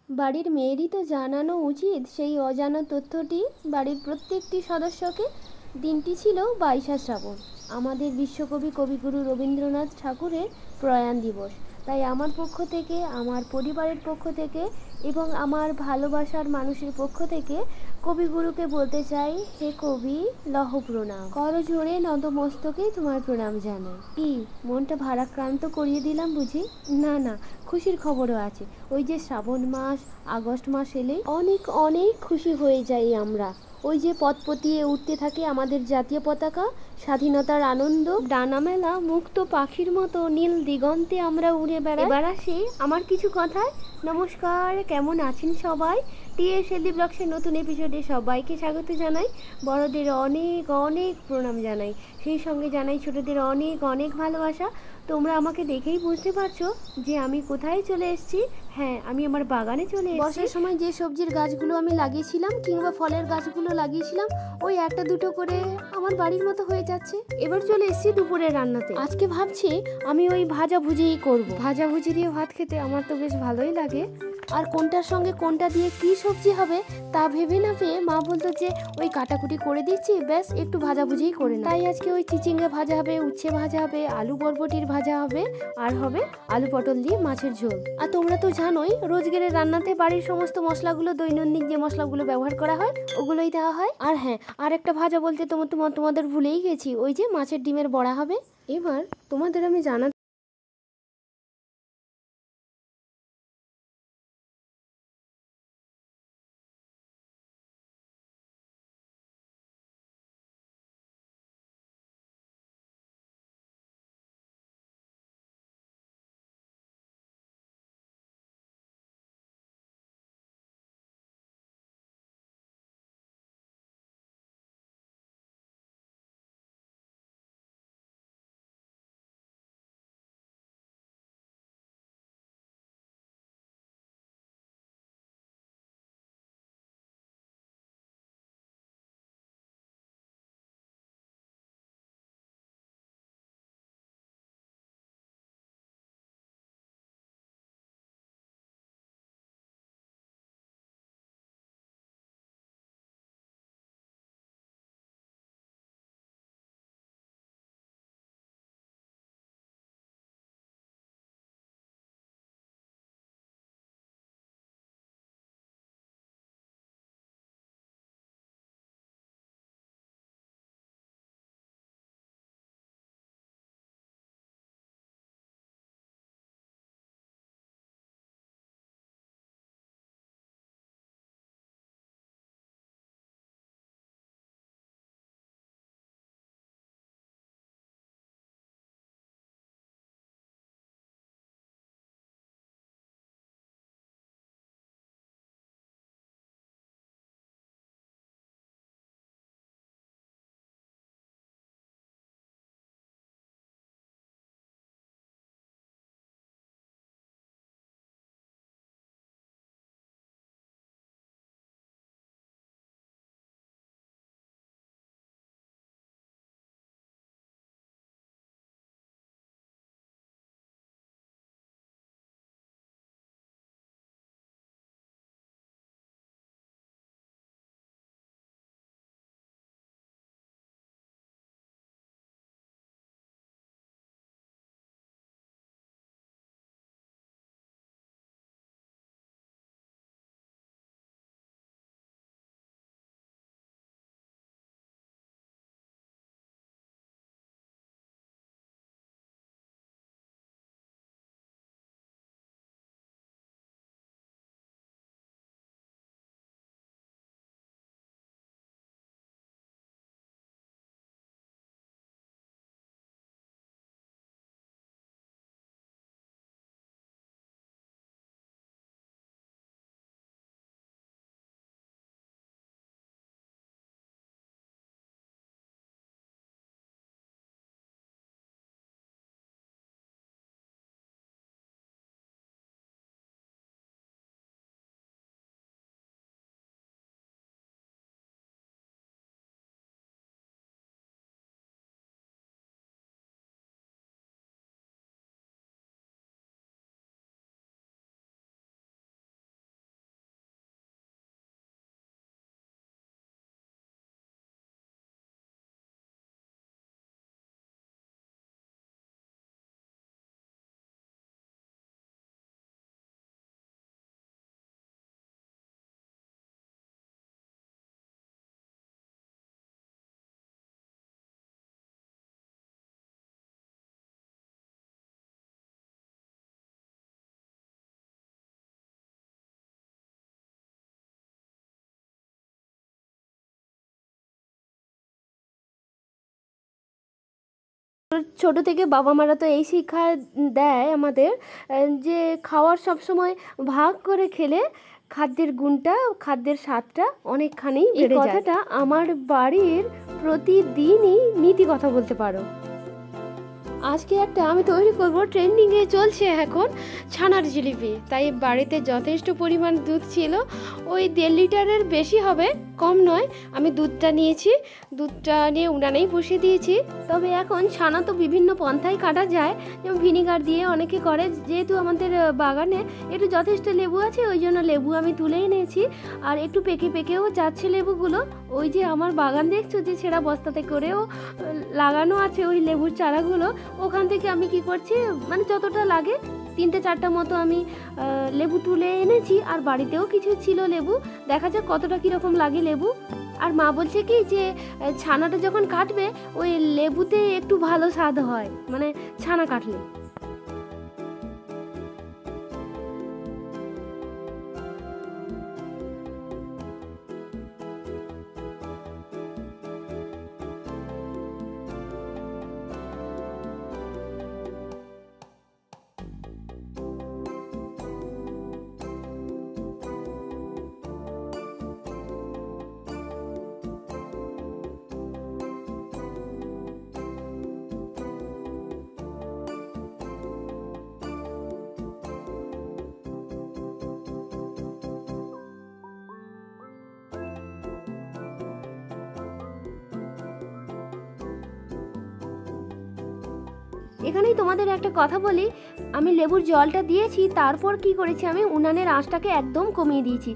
বাড়ির মেয়েরই তো জানানো উচিত সেই অজানা তথ্যটি বাড়ির প্রত্যেকটি সদস্যকে। দিনটি ছিল 22শে শ্রাবণ, আমাদের বিশ্বকবি কবিগুরু রবীন্দ্রনাথ ঠাকুরের প্রয়াণ দিবস। তাই আমার পক্ষ থেকে, আমার পরিবারের পক্ষ থেকে এবং আমার ভালোবাসার মানুষের পক্ষ থেকে কবিগুরুকে বলতে চাই, হে কবি, লহ প্রণাম। করজোড়ে নতমস্তকে তোমার প্রণাম জানাই। কি মনটা ভারাক্রান্ত করিয়ে দিলাম বুঝি? না না, খুশির খবরও আছে। ওই যে শ্রাবণ মাস, আগস্ট মাস এলেই অনেক অনেক খুশি হয়ে যাই আমরা। ওই যে পথপতিয়ে উঠতে থাকে আমাদের জাতীয় পতাকা, স্বাধীনতার আনন্দ, ডানা মেলা মুক্ত পাখির মতো নীল দিগন্তে আমরা উড়ে বেড়াই। এবার আসি আমার কিছু কথায়। নমস্কার, কেমন আছেন সবাই? টিএসএলডি ব্লগসের নতুন এপিসোডে সবাইকে স্বাগত জানাই। বড়দের অনেক অনেক প্রণাম জানাই, সেই সঙ্গে জানাই ছোটদের অনেক অনেক ভালোবাসা। তোমরা আমাকে দেখেই বুঝতে পারছো যে আমি কোথায় চলে এসেছি। হ্যাঁ, আমি আমার বাগানে চলে এসেছি। বর্ষার সময় যে সবজির গাছগুলো আমি লাগিয়েছিলাম কিংবা ফলের গাছগুলো লাগিয়েছিলাম, ওই একটা দুটো করে আমার বাড়ির মতো হয়ে যাচ্ছে। এবার চলে এসেছি দুপুরের রান্নাতে। আজকে ভাবছি আমি ওই ভাজাভুজিই করব। ভাজাভুজি দিয়ে ভাত খেতে আমার তো বেশ ভালোই লাগে। আর কোনটার সঙ্গে কোনটা দিয়ে কি সবজি হবে তা ভেবে না পেয়ে মা বলতো যে ওই কাটাকুটি করে দিচ্ছি, ব্যাস একটু ভাজাভুজিই করে না। তাই আজকে ওই চিচিঙ্গা ভাজা হবে, উচ্ছে ভাজা হবে, আলু বরবটির ভাজা হবে, আর হবে আলু পটল দিয়ে মাছের ঝোল। আর তোমরা তো জানোই রোজগারের রান্নাতে বাড়ির সমস্ত মশলাগুলো, দৈনন্দিন যে মশলাগুলো ব্যবহার করা হয় ওগুলোই দেওয়া হয়। আর হ্যাঁ, আর একটা ভাজা বলতে তোমাদের ভুলেই গেছি, ওই যে মাছের ডিমের বড়া হবে। এবার তোমাদের আমি জানাতে ছোট থেকে বাবা মারা তো এই শিক্ষা দেয় আমাদের যে খাওয়ার সব সময় ভাগ করে খেলে খাদ্যের গুণটা, খাদ্যের স্বাদটা অনেকখানি বেড়ে যায়। এই কথাটা আমার বাড়ির প্রতিদিনই নীতি কথা বলতে পারো। আজকে একটা আমি তৈরি করব, ট্রেন্ডিংয়ে চলছে এখন ছানার জিলিপি। তাই বাড়িতে যথেষ্ট পরিমাণ দুধ ছিল, ওই 1.5 লিটারের বেশি হবে, কম নয়। আমি দুধটা নিয়েছি, দুধটা নিয়ে উনানেই বসিয়ে দিয়েছি। তবে এখন ছানা তো বিভিন্ন পন্থায় কাটা যায়, যেমন ভিনিগার দিয়ে অনেকে করে। যেহেতু আমাদের বাগানে একটু যথেষ্ট লেবু আছে, ওই জন্য লেবু আমি তুলে এনেছি। আর একটু পেকেও যাচ্ছে লেবুগুলো। ওই যে আমার বাগান দেখছো যে ছেঁড়া বস্তাতে করেও লাগানো আছে ওই লেবুর চারাগুলো, ওখান থেকে আমি কি করছি, মানে যতটা লাগে 3-4টা মতো আমি লেবু তুলে এনেছি। আর বাড়িতেও কিছু ছিল লেবু, দেখা যাক কতটা কীরকম লাগে লেবু। আর মা বলছে কি যে ছানাটা যখন কাটবে ওই লেবুতে একটু ভালো স্বাদ হয়, মানে ছানা কাটলে। এখানেই তোমাদের একটা কথা বলি, আমি লেবুর জলটা দিয়েছি, তারপর কি করেছি, আমি উনানের আঁচটাকে একদম কমিয়ে দিয়েছি।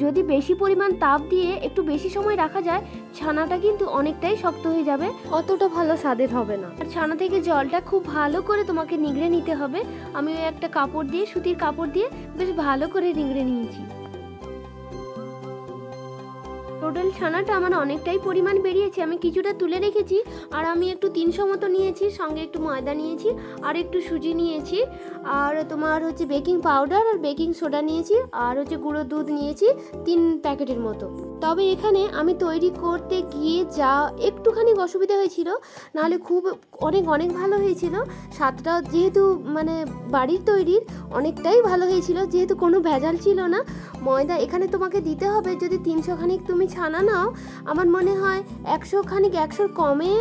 যদি বেশি পরিমাণ তাপ দিয়ে একটু বেশি সময় রাখা যায়, ছানাটা কিন্তু অনেকটাই শক্ত হয়ে যাবে, অতটা ভালো স্বাদের হবে না। আর ছানা থেকে জলটা খুব ভালো করে তোমাকে নিংড়ে নিতে হবে। আমি ওই একটা কাপড় দিয়ে, সুতির কাপড় দিয়ে বেশ ভালো করে নিংড়ে নিয়েছি। টোটাল ছানাটা আমার অনেকটাই পরিমাণ বেরিয়েছে, আমি কিছুটা তুলে রেখেছি। আর আমি একটু 300 মতো নিয়েছি, সঙ্গে একটু ময়দা নিয়েছি, আর একটু সুজি নিয়েছি, আর তোমার হচ্ছে বেকিং পাউডার আর বেকিং সোডা নিয়েছি, আর হচ্ছে গুঁড়ো দুধ নিয়েছি 3 প্যাকেটের মতো। তবে এখানে আমি তৈরি করতে গিয়ে যা একটুখানি অসুবিধা হয়েছিল, নাহলে খুব অনেক ভালো হয়েছিল। স্বাদটা যেহেতু মানে বাড়ির তৈরির, অনেকটাই ভালো হয়েছিল, যেহেতু কোনো ভেজাল ছিল না। ময়দা এখানে তোমাকে দিতে হবে, যদি 300 খানিক তুমি ছানা নাও, আমার মনে হয় 100 কমে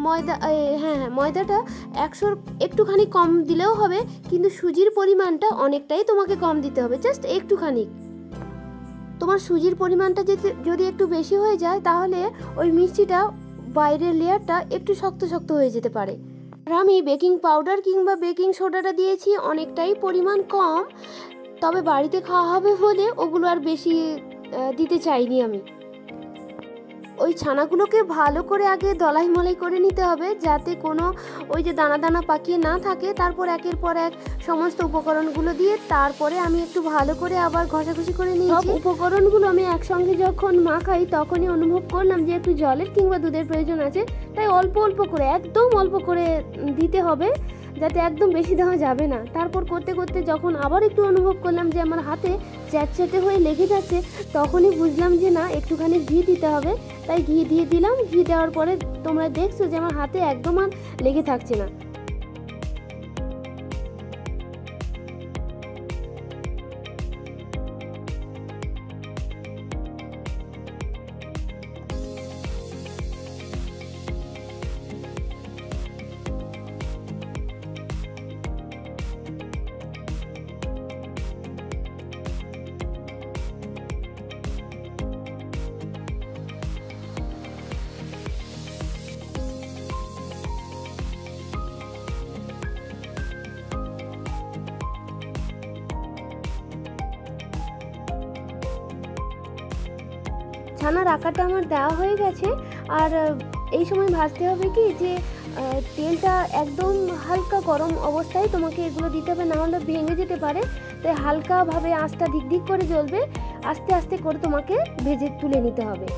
ময়দা, হ্যাঁ ময়দাটা 100 একটুখানি কম দিলেও হবে, কিন্তু সুজির পরিমাণটা অনেকটাই তোমাকে কম দিতে হবে, জাস্ট একটুখানি। তোমার সুজির পরিমাণটা যদি একটু বেশি হয়ে যায়, তাহলে ওই মিষ্টিটা বাইরের লেয়ারটা একটু শক্ত হয়ে যেতে পারে। আর আমি বেকিং পাউডার কিংবা বেকিং সোডাটা দিয়েছি অনেকটাই পরিমাণ কম, তবে বাড়িতে খাওয়া হবে বলে ওগুলো আর বেশি দিতে চাইনি আমি। ওই ছানাগুলোকে ভালো করে আগে দলাই মলাই করে নিতে হবে, যাতে কোনো ওই যে দানা পাকিয়ে না থাকে। তারপর একের পর এক সমস্ত উপকরণগুলো দিয়ে তারপরে আমি একটু ভালো করে আবার ঘষাঘষি করে নিয়েছি। সব উপকরণগুলো আমি একসঙ্গে যখন মাখাই, তখনই অনুভব করলাম যে একটু জলের কিংবা দুধের প্রয়োজন আছে, তাই অল্প করে, একদম অল্প করে দিতে হবে, যাতে একদম বেশি দেওয়া যাবে না। তারপর করতে যখন আবার একটু অনুভব করলাম যে আমার হাতে চ্যাটচ্যাটে হয়ে লেগে যাচ্ছে, তখনই বুঝলাম যে না, একটুখানি ঘি দিতে হবে। তাই ঘি দিয়ে দিলাম। ঘি দেওয়ার পরে তোমরা দেখছো যে আমার হাতে একদম আর লেগে থাকছে না। ছানার আকারটা আমার দেওয়া হয়ে গেছে। আর এই সময় ভাজতে হবে কি, যে তেলটা একদম হালকা গরম অবস্থায় তোমাকে এগুলো দিতে হবে, নাহলে ভেঙে যেতে পারে। তাই হালকাভাবে আঁচটা ধিক করে জ্বলবে, আস্তে আস্তে করে তোমাকে ভেজে তুলে নিতে হবে।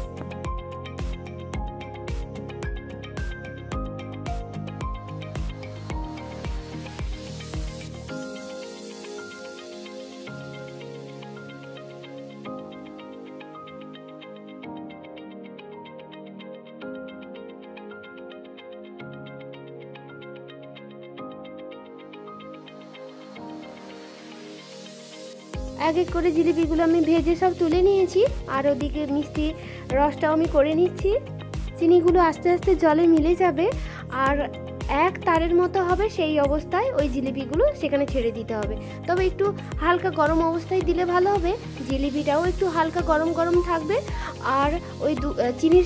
এক এক করে জিলিপিগুলো আমি ভেজে সব তুলে নিয়েছি, আর ওদিকে মিষ্টি রসটাও আমি করে নিচ্ছি। চিনিগুলো আস্তে আস্তে জলে মিলে যাবে আর এক তারের মতো হবে, সেই অবস্থায় ওই জিলিপিগুলো সেখানে ছেড়ে দিতে হবে। তবে একটু হালকা গরম অবস্থায় দিলে ভালো হবে, জিলিপিটাও একটু হালকা গরম গরম থাকবে আর ওই চিনির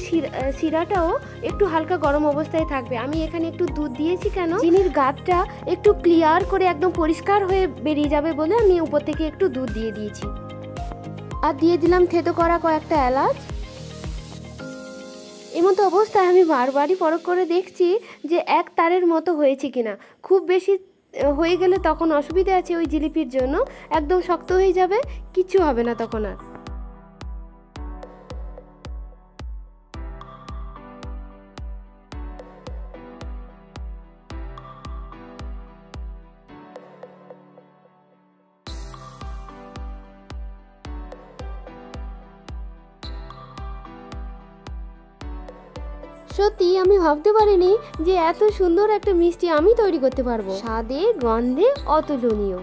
শিরাটাও একটু হালকা গরম অবস্থায় থাকবে। আমি এখানে একটু দুধ দিয়েছি, কেন চিনির গাতটা একটু ক্লিয়ার করে একদম পরিষ্কার হয়ে বেরিয়ে যাবে বলে আমি উপর থেকে একটু দুধ দিয়ে দিয়েছি। আর দিয়ে দিলাম থেতো করা কয়েকটা এলাচ। এমতো অবস্থায় আমি বারবারই পরখ করে দেখছি যে এক তারের মতো হয়েছে কিনা। খুব বেশি হয়ে গেলে তখন অসুবিধা আছে ওই জিলিপির জন্য, একদম শক্ত হয়ে যাবে, কিচ্ছু হবে না তখন আর। সত্যি আমি ভাবতে পারিনি যে এত সুন্দর একটা মিষ্টি আমি তৈরি করতে পারবো, স্বাদে গন্ধে অতুলনীয়।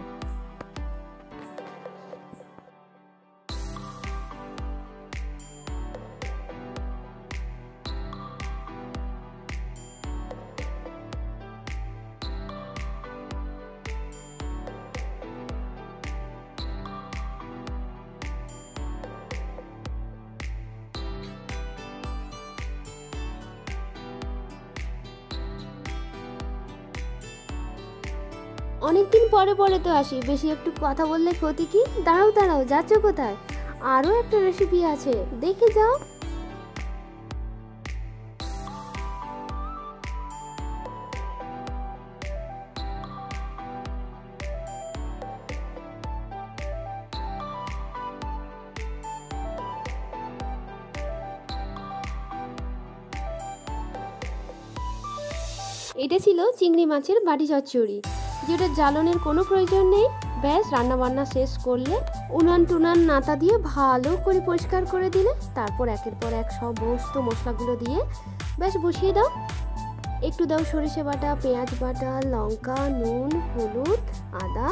অনেকদিন পরে পরে তো আসি, বেশি একটু কথা বললে ক্ষতি কি? দাঁড়াও দাঁড়াও, যাচ্ছ কোথায়? আরও একটা রেসিপি আছে, দেখে যাও। এটা ছিল চিংড়ি মাছের বাটি চচ্চড়ি, যেটা জ্বালনের কোনো প্রয়োজন নেই। ব্যাস রান্নাবান্না শেষ করলে উনান টুনান নাতা দিয়ে ভালো করে পরিষ্কার করে দিলে তারপর একের পর এক সমস্ত মশলাগুলো দিয়ে ব্যাস বসিয়ে দাও। একটু দাও সরিষা বাটা, পেঁয়াজ বাটা, লঙ্কা, নুন, হলুদ, আদা,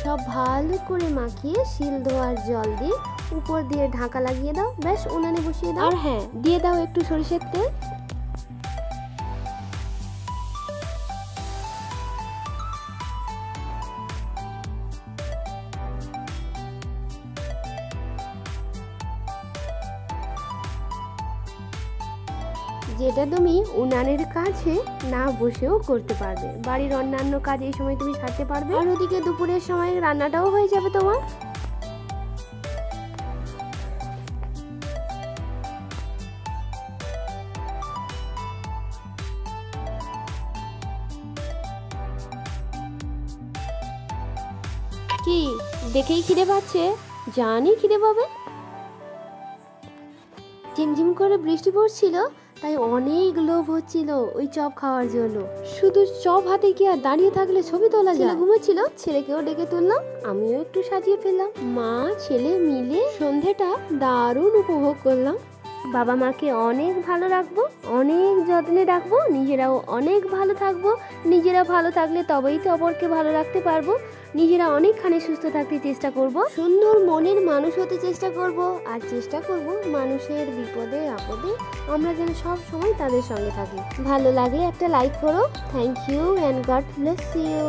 সব ভালো করে মাখিয়ে শিল ধোয়ার জল দিয়ে উপর দিয়ে ঢাকা লাগিয়ে দাও। ব্যাস উনানে বসিয়ে দাও। আর হ্যাঁ, দিয়ে দাও একটু সরিষার তেল। যেটা তুমি উনানের কাছে না বসেও করতে পারবে, বাড়ির অন্যান্য কাজ এই সময় তুমি সারতে পারবে, আর ওদিকে দুপুরের সময় রান্নাটাও হয়ে যাবে তোমার। কি দেখেই খিদে পাচ্ছে? জানি খিদে পাবে। ঝিমঝিম করে বৃষ্টি পড়ছিল, তাই অনেক লোভ হচ্ছিল ওই চপ খাওয়ার জন্য। শুধু চপ হাতে কি আর দাঁড়িয়ে থাকলে ছবি তোলা যায়? ঘুমোচ্ছিল, ছেলেকেও ডেকে তুললাম, আমিও একটু সাজিয়ে ফেললাম। মা ছেলে মিলে সন্ধেটা দারুণ উপভোগ করলাম। বাবা মাকে অনেক ভালো রাখবো, অনেক যত্নে রাখবো, নিজেরাও অনেক ভালো থাকবো। নিজেরা ভালো থাকলে তবেই তো অপরকে ভালো রাখতে পারবো। নিজেরা অনেকখানি সুস্থ থাকতে চেষ্টা করব, সুন্দর মনের মানুষ হতে চেষ্টা করব, আর চেষ্টা করব মানুষের বিপদে আপদে আমরা যেন সব সময় তাদের সঙ্গে থাকি। ভালো লাগলে একটা লাইক করো। Thank you and God bless you.